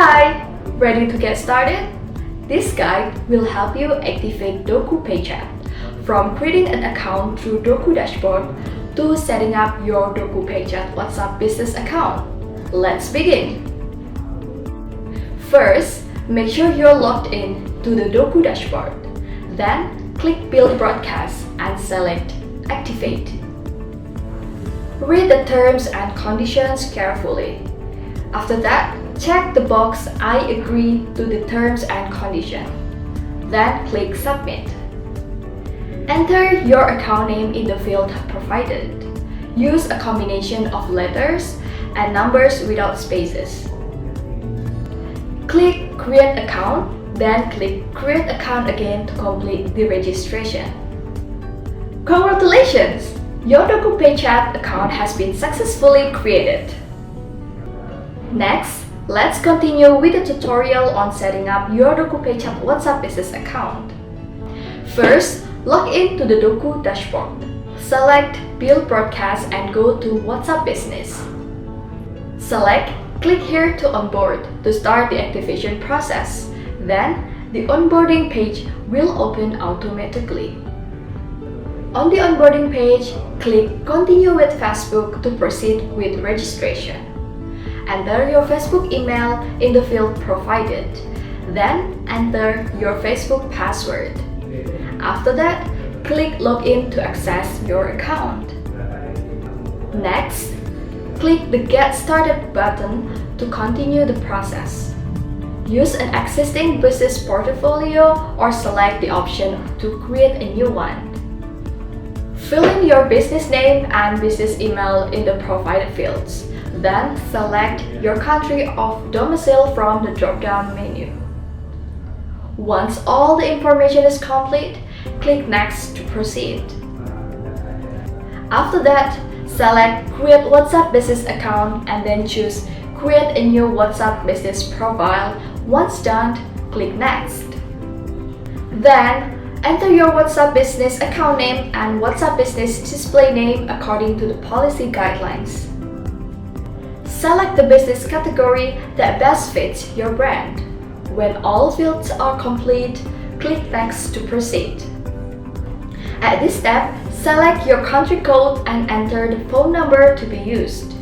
Hi! Ready to get started? This guide will help you activate DOKU PayChat, from creating an account through DOKU dashboard to setting up your DOKU PayChat WhatsApp business account. Let's begin! First, make sure you're logged in to the DOKU dashboard. Then, click Build Broadcast and select Activate. Read the terms and conditions carefully. After that, check the box I agree to the terms and conditions. Then click Submit. Enter your account name in the field provided. Use a combination of letters and numbers without spaces. Click Create Account, then click Create Account again to complete the registration. Congratulations! Your DOKU PayChat account has been successfully created. Next, let's continue with the tutorial on setting up your DOKU PayChat WhatsApp business account. First, log in to the DOKU dashboard. Select Build Broadcast and go to WhatsApp Business. Click here to onboard to start the activation process. Then, the onboarding page will open automatically. On the onboarding page, click Continue with Facebook to proceed with registration. Enter your Facebook email in the field provided. Then, enter your Facebook password. After that, click Login to access your account. Next, click the Get Started button to continue the process. Use an existing business portfolio or select the option to create a new one. Fill in your business name and business email in the provided fields. Then select your country of domicile from the drop-down menu. Once all the information is complete, click Next to proceed. After that, select Create WhatsApp Business Account and then choose Create a new WhatsApp Business Profile. Once done, click Next. Then, enter your WhatsApp Business account name and WhatsApp Business display name according to the policy guidelines. Select the business category that best fits your brand. When all fields are complete, click Next to proceed. At this step, select your country code and enter the phone number to be used.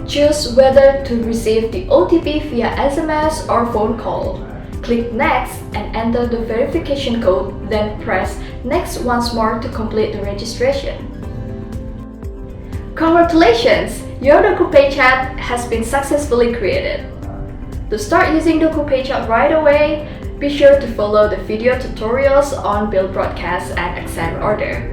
Choose whether to receive the OTP via SMS or phone call. Click Next and enter the verification code, then press Next once more to complete the registration. Congratulations! Your DOKU PayChat has been successfully created. To start using DOKU PayChat right away, be sure to follow the video tutorials on Build Broadcast and Accept Order.